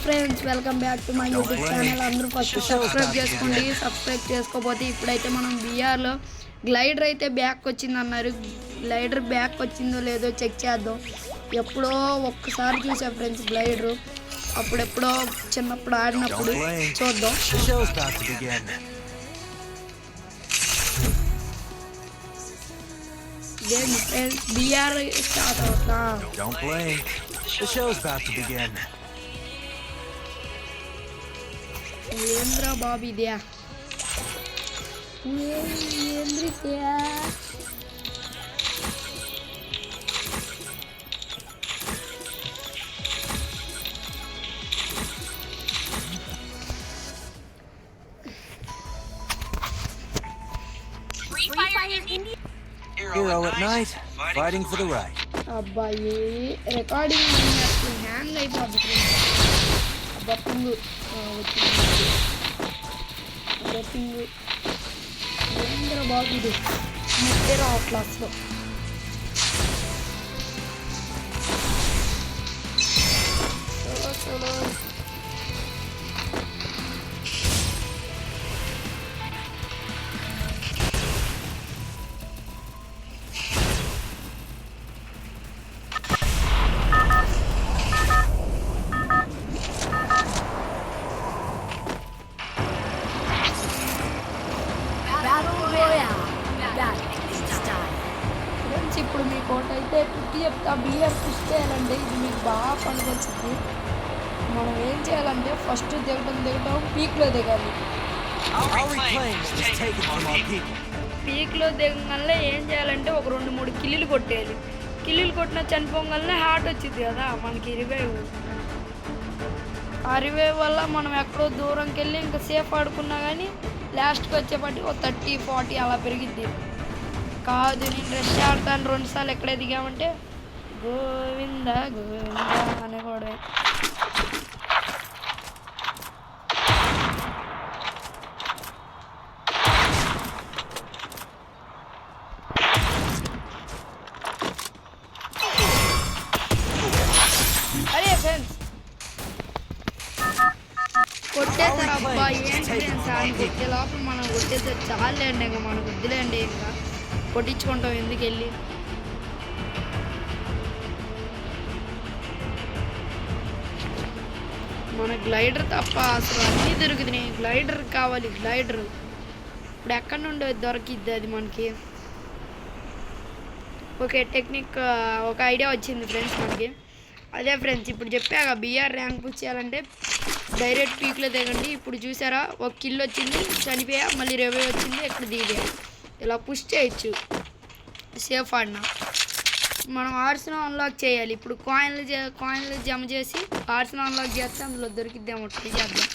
Friends welcome back to my YouTube channel. అందరూ first subscribe చేసుకోండి. Subscribe చేసుకోకపోతే ఇప్పుడైతే మనం బీఆర్లో గ్లైడర్ అయితే బ్యాక్ వచ్చింది అన్నారు. గ్లైడర్ బ్యాక్ వచ్చిందో లేదో చెక్ చేద్దాం. ఎప్పుడో ఒక్కసారి చూసా ఫ్రెండ్స్ గ్లైడరు, అప్పుడెప్పుడో చిన్నప్పుడు ఆడినప్పుడు. చూద్దాం. బీఆర్ స్టార్ట్ అవుతా. ఏంద్రా బాబు ఇదే ఏంద్రిద్యా? Hero at night, fighting for the right. అబ్బాయి రికార్డింగ్ హ్యాంగ్ అయిపోద్ది. అబ్బా పింగు పింగు ఏంద్ర బాబు ఇది ముట్టే రావు క్లాస్లో. చలో ఇప్పుడు మీకు ఒకటైతే పుట్టి చెప్తా. బియర్ పుష్ చేయాలంటే ఇది మీకు బాగా పనికొచ్చింది. మనం ఏం చేయాలంటే ఫస్ట్ దిగటం పీక్లో దిగాలి. పీక్లో దిగగానే ఏం చేయాలంటే ఒక 2-3 కిల్లులు కొట్టేయాలి. కిల్లులు కొట్టిన చనిపోగానే హార్ట్ వచ్చింది కదా మనకి. రివైవ్ వల్ల మనం ఎక్కడో దూరంకి వెళ్ళి ఇంకా సేఫ్ ఆడుకున్నా కానీ లాస్ట్కి వచ్చేపట్టి ఒక 30-40 అలా పెరిగిద్ది. కాదు నేను రష్ ఆడతాను 2 సార్లు ఎక్కడే దిగామంటే గోవింద గోవింద అనే కూడా. అరే ఫ్రెండ్స్ కొట్టేసారు. అబ్బా ఏంటి ఫ్రెండ్స్ ఆయన కొట్టే లోపల మనం కొట్టేసారు. చాలండి ఇంకా మనకు వద్దులేండి, ఇంకా కొట్టించుకుంటాం ఎందుకు వెళ్ళి. మన గ్లైడర్ తప్ప అసలు అన్నీ దొరుకుతున్నాయి. గ్లైడర్ కావాలి. గ్లైడర్ ఇప్పుడు ఎక్కడి నుండి దొరికిద్ది అది మనకి. ఓకే టెక్నిక్ ఒక ఐడియా వచ్చింది ఫ్రెండ్స్ మనకి. అదే ఫ్రెండ్స్ ఇప్పుడు చెప్పాక బీఆర్ ర్యాంక్ పుష్ చేయాలంటే డైరెక్ట్ పీక్లో దిగండి. ఇప్పుడు చూసారా ఒక కిల్ వచ్చింది, చనిపోయా, మళ్ళీ రివైవ్ వచ్చింది, ఎక్కడ దిగా ఇలా పుష్ చేయొచ్చు సేఫ్ ఆడినా. మనం ఆర్స్ను అన్లాక్ చేయాలి. ఇప్పుడు కాయిన్లు జమ చేసి ఆర్స్ను అన్లాక్ చేస్తే అందులో దొరికిద్దాము. ట్రై చేద్దాం.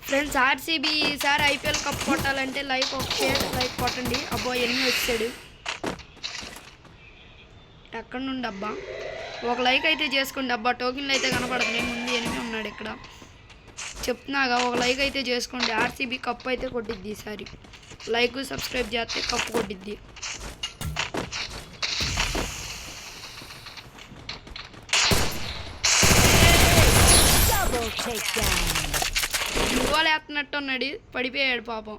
ఫ్రెండ్స్ ఆర్సీబీ ఈసారి ఐపీఎల్ కప్ కొట్టాలంటే లైక్ కొట్టండి. అబ్బా ఎన్ని వచ్చాడు ఎక్కడి నుండి అబ్బా. ఒక లైక్ అయితే చేసుకోండి అబ్బా. టోకెన్లు అయితే కనపడుతుంది. ముందు ఎనిమిది ఉన్నాడు ఇక్కడ చెప్తున్నాగా. ఒక లైక్ అయితే చేసుకోండి. ఆర్సీబీ కప్ అయితే కొట్టిద్ది ఈసారి. లైక్ సబ్స్క్రైబ్ చేస్తే కప్పు కొట్టిద్ది. ఇవాళ వేస్తున్నట్టు ఉన్నాడు, పడిపోయాడు పాపం.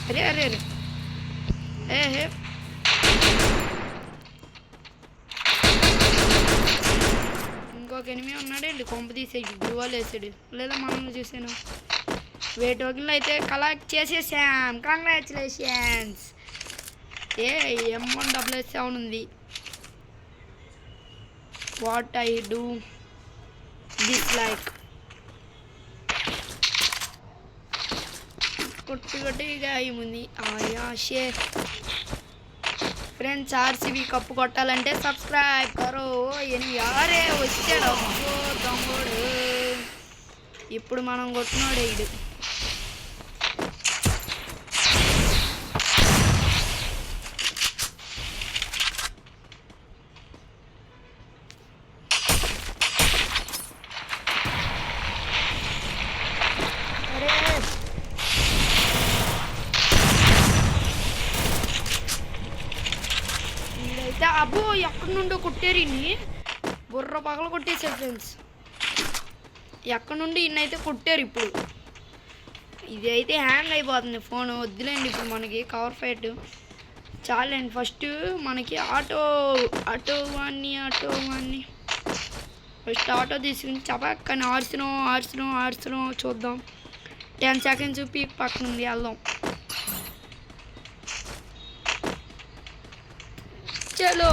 అరే అరే అరే ఏ ఇంకొక ఎనిమిది ఉన్నాడండి. కొంప తీసేది గురువాలు వేసాడు లేదా మనం చూసాను. టోకెన్లు అయితే కలెక్ట్ చేసేసాం. కంగ్రాచులేషన్స్. M177 ఉంది. వాట్ ఐ డూ డిస్లైక్ కొట్టిగా ఏముంది ఆయాషే. ఫ్రెండ్స్ ఆర్సీబీ కప్పు కొట్టాలంటే సబ్స్క్రైబ్ కరో. యారే వచ్చాడు తమ్ముడు. ఇప్పుడు మనం కొట్టినోడే ఇది. అబ్బో ఎక్కడి నుండో కొట్టారు ఇన్ని, బుర్ర పగల కొట్టేశారు ఫ్రెండ్స్. ఎక్కడి నుండి ఇన్నైతే కొట్టారు. ఇప్పుడు ఇది అయితే హ్యాంగ్ అయిపోతుంది ఫోన్, వద్దులేండి ఇప్పుడు మనకి కవర్ ఫైట్ చాలండి. ఫస్ట్ మనకి ఆటో వాడిని ఫస్ట్ ఆటో తీసుకుని చపక్కని ఆర్చును చూద్దాం. 10 సెకండ్స్ చూపి పక్కన ఉంది, వెళ్దాం. చలో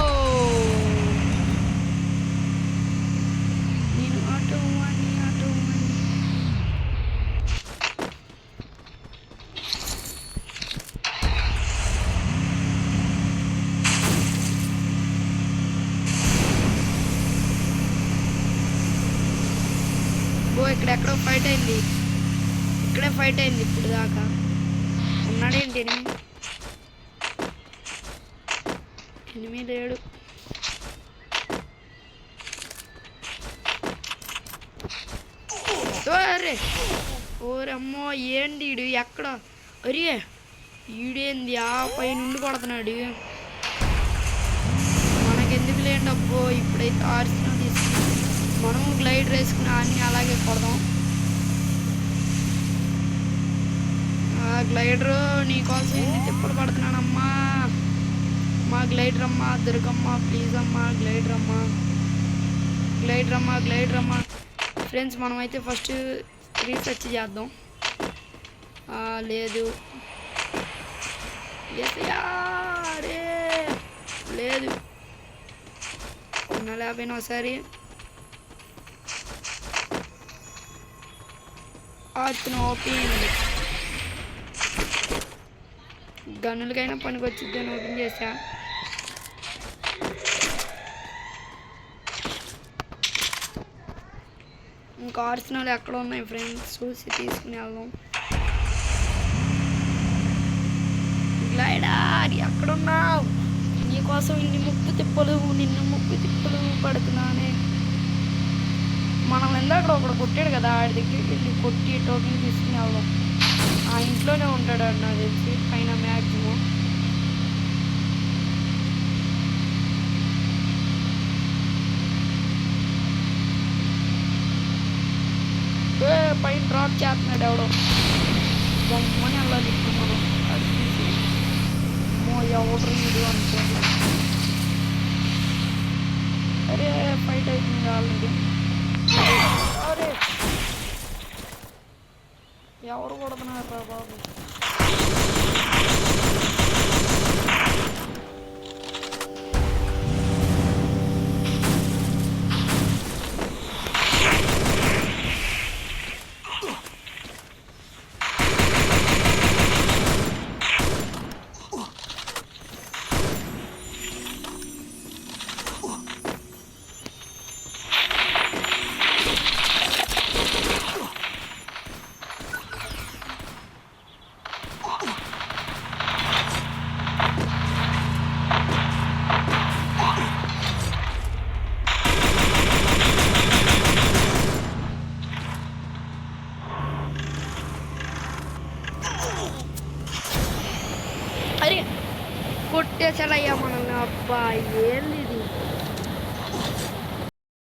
నేను ఆటో వాడిని ఇక్కడెక్కడో ఫైట్ అయింది, ఇక్కడే ఫైట్ అయింది ఇప్పుడు దాకా. ఉన్నాడేంటి ఎనిమిది లేడు. అరే ఓరమ్మో ఏంటి ఈడు ఎక్కడ, అరే ఈడేంది ఆ పై నుండి కొడుతున్నాడు. మనకెందుకు లేండి అబ్బో. ఇప్పుడైతే ఆర్సినా తీసుకుని మనము గ్లైడ్ వేసుకుని అన్నీ అలాగే కొడదాం. గ్లైడరు నీకోసం ఎన్ని తిప్పలు పడుతున్నానమ్మా. మా గ్లైడర్ అమ్మా, దుర్గమ్మ ప్లీజ్ అమ్మా, గ్లైడర్ అమ్మా. ఫ్రెండ్స్ మనమైతే ఫస్ట్ రీసెర్చ్ చేద్దాం. లేదు లేదు లేకపోయినా ఒకసారి ఆర్చిన ఓపెన్ గన్నులకైనా పనికి వచ్చింది అని ఓపెన్ చేసా. ఇంకా ఆర్సనల్ ఎక్కడ ఉన్నాయి ఫ్రెండ్స్ చూసి తీసుకుని వెళ్దాం. గ్లైడర్ ఎక్కడున్నావు, నీకోసం నిన్ను ముప్పు తిప్పలు పడుతున్నానే. మనం ఇందాక ఒకడు కొట్టాడు కదా, ఆడి దగ్గరికి వెళ్ళి కొట్టి టోకెన్ తీసుకుని వెళ్దాం. ఆ ఇంట్లోనే ఉంటాడు నాకు తెలిసి పైన మ్యాక్సిమం. పైన డ్రాప్ చేస్తున్నాడు ఎవడో, బొమ్మని వెళ్ళాలి ఇప్పుడు మనం. అది తీసి ఎవడు ఇది అనుకోండి. అరే ఫైట్ అవుతుంది ఆల్రెడీ. అరే ఎవరు కొడుతున్నారా బాబు. అరే కొట్టేసాడయ్యా మనల్ని. అబ్బా ఏంది